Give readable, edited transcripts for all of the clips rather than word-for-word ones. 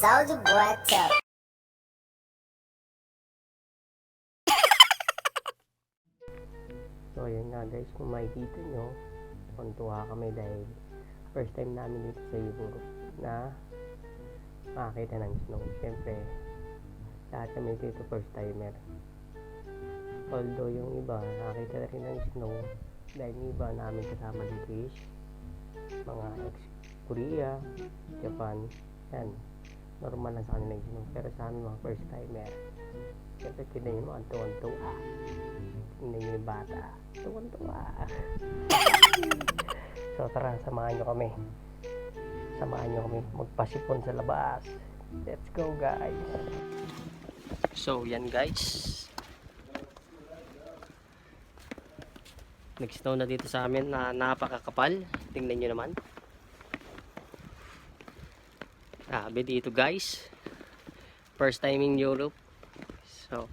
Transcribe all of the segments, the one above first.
Soulja Boy Tell. So ayan nga guys, kung makikita nyo, tuwa kami dahil first time namin dito sa Europe na makakita ng snow. Siyempre, lahat kami dito first timer. Although yung iba nakakita na rin ng snow dahil yung iba namin kasama dito is mga ex-Korea, Japan, yan. Normal lang sa kanila yung snow. Pero sa amin mga first timer, siyempre kinayin mo ang tuwan-tuwa. Tingnan nyo yung bata, tuwan-tuwa. So tara, samahan nyo kami. Samahan nyo kami magpasipon sa labas. Let's go guys. So yan guys, nag-snow na dito sa amin na napakakapal. Tingnan nyo naman. Grabe dito guys, first time in Europe. So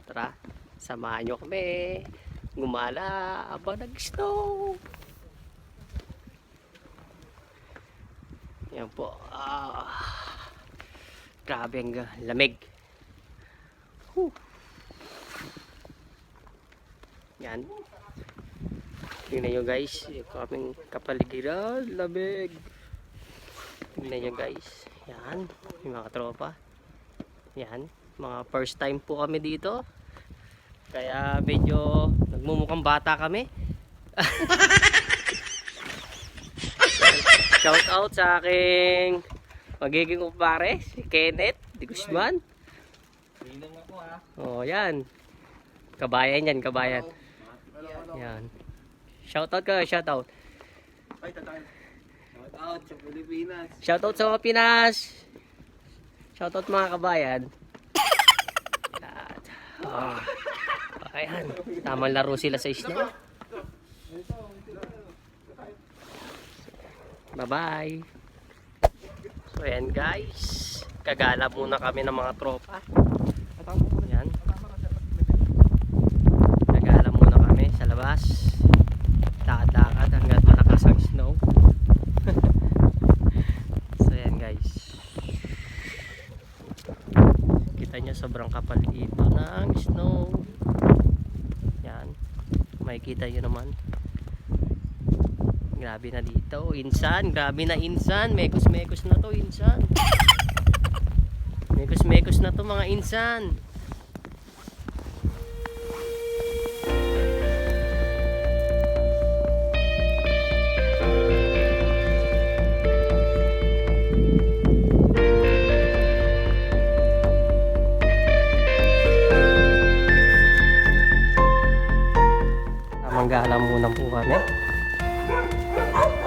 tara, samahan nyo kami gumala habang nag-snow. Yan po. Grabe ang lamig. Yan. Tingnan nyo guys, yung kaming kapaligiran, lamig. Tingnan nyo guys. Yan, yung mga tropa. Yan, mga first time po kami dito. Kaya medyo nagmumukhang bata kami. Shout out sa aking magiging kumpare, si Kenneth Di Guzman. Oh, yan. Kabayan yan, kabayan. Yan. Shout out ka, shout out. Shout out sa Pilipinas. Shout out sa mga Pinas. Shout out mga kabayan. Oh. Ayan, tamang laro sila sa snow. Bye-bye. So ayan guys, kagala muna kami ng mga tropa. Ayan. Kagala muna kami sa labas. Lakad-lakad hanggang malakas ang snow. So ayan guys, kita nyo sobrang kapal dito ng snow. Yan, makikita nyo naman. Grabe na dito, insan, grabe na insan. Mekos-mekos na to insan. Mekos-mekos na to mga insan. Manggala muna po kami.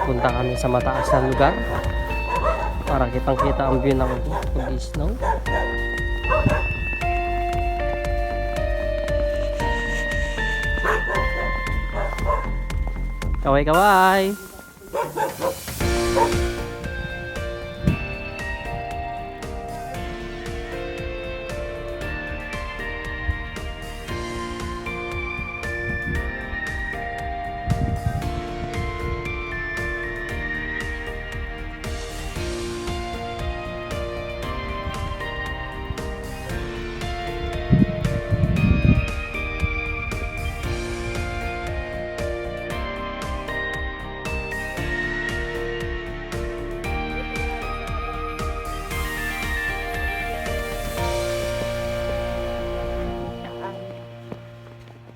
Punta kami sa mataas na lugar para kitang kita ang view ng pag-snow. Kaway-kaway!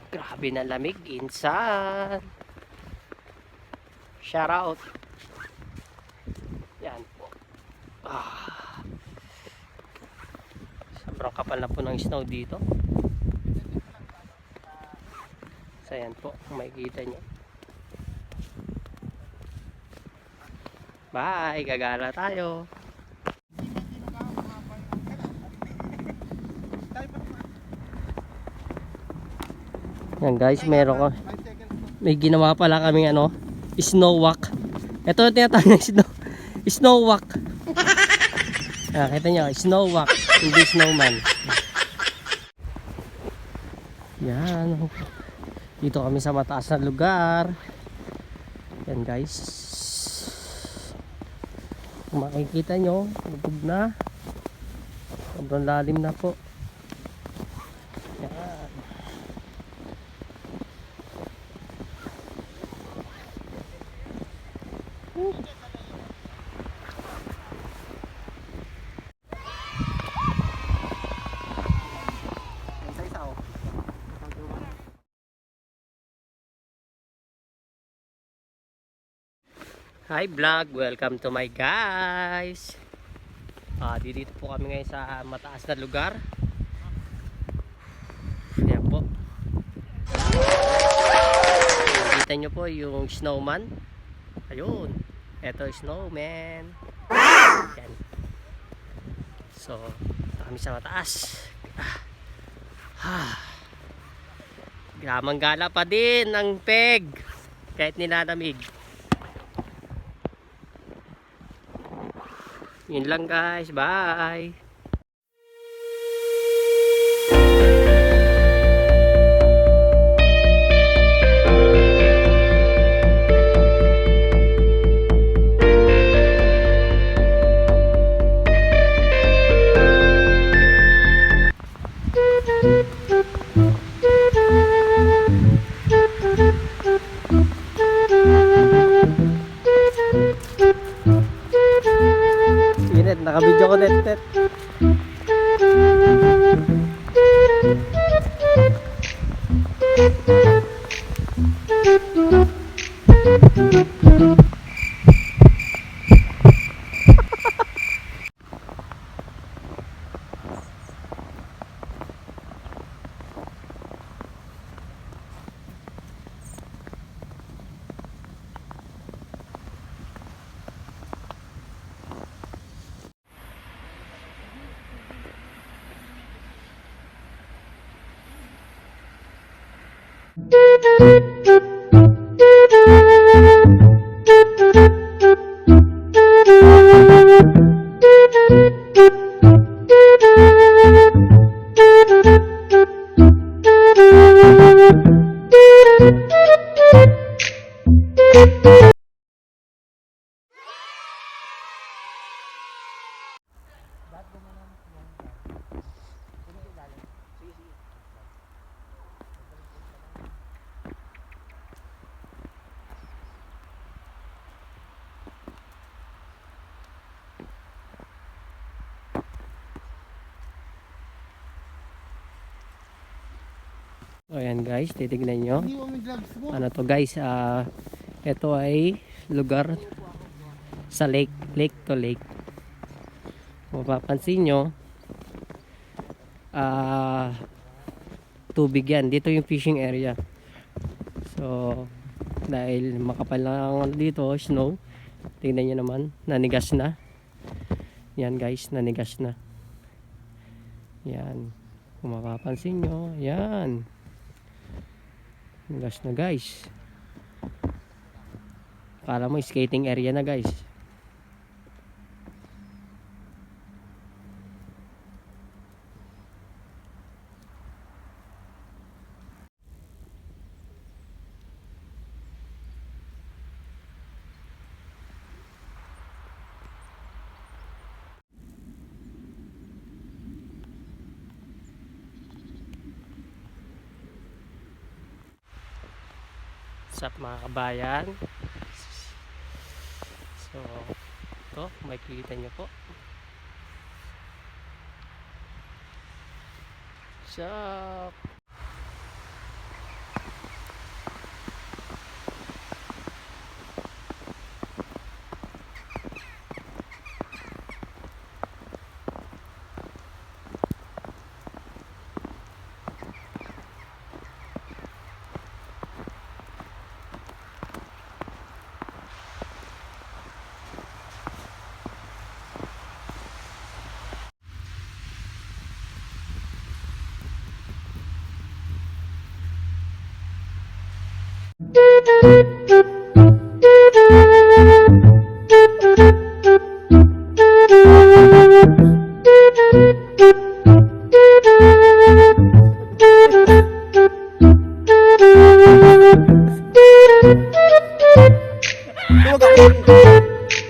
Grabe na lamig, insan. Shout out. Yan po. Sobrang kapal na po ng snow dito. So yan po, kung makikita nyo. Bye, gagala tayo. Yan guys, may ginawa pala kaming snow walk. Ito yung tinatawag na snow walk. Kita nyo, snow walk, hindi snowman. Yan, dito kami sa mataas na lugar. Yan guys, kung makikita nyo, lubog na. Sobrang lalim na po. Yan. Hi vlog, welcome to my guys. Dito po kami ngayon sa mataas na lugar. Yan po. Kita nyo po yung snowman. Ayun, eto snowman. Yan. So, kami sa mataas. Gamang gala pa din ang peg kahit nilalamig. Yun lang guys, bye. Nakabidyo ko net. So ayan guys, titignan nyo. Ano to guys, ito ay lugar sa lake to lake. Kung mapapansin nyo, tubig yan. Dito yung fishing area. So dahil makapal lang dito, snow, tingnan nyo naman, nanigas na. Yan guys, nanigas na. Yan, kung mapapansin nyo, yan. Gas na guys. Akala mo skating area na guys. What's up mga kabayan? So ito, makikita nyo po. What's up?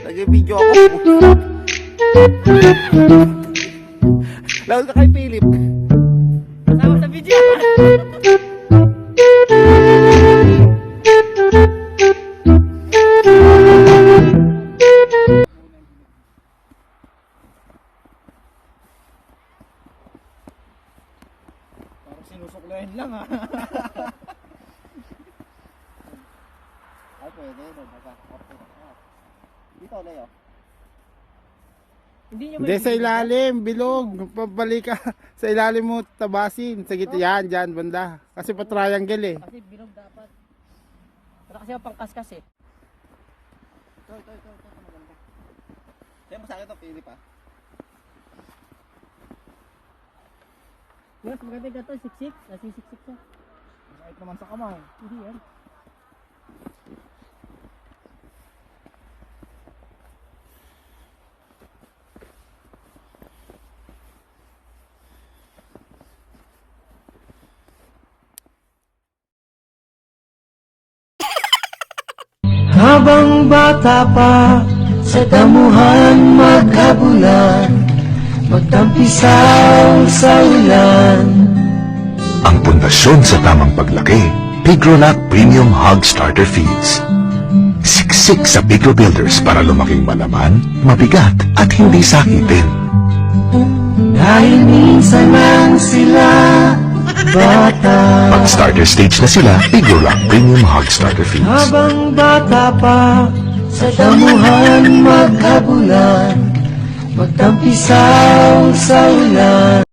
Nag-video ako. Laon ka kay Philip. Kasama sa video. Parang sinusuklayan lang ha. Ay pwede, dito Leo. Hindi sa ilalim, bilog. Pabalik ka. Sa ilalim mo tabasin. Sa gitna yan, dyan, banda. Kasi pa triangle eh. Kasi bilog dapat. Pero kasi pangkaskas eh. Ito maganda. Kaya mo sa akin ito, Philip ha. Mas maganda ka to, siksik. Nasisiksik siya. Kahit naman sa kamay. Hindi yan. Habang bata pa, sa damuhan maghabulan, magtampisaw sa ulan. Ang pundasyon sa tamang paglaki, Pigrolac Premium Hog Starter Feeds. Siksik sa Pigro Builders para lumaking malaman, mabigat at hindi sakitin. Dahil minsan lang sila bata. Pag starter stage na sila, Pigrolac Premium Hog Starter Feeds. Habang bata pa, sa damuhan maghabulan, magtampisaw sa ulan.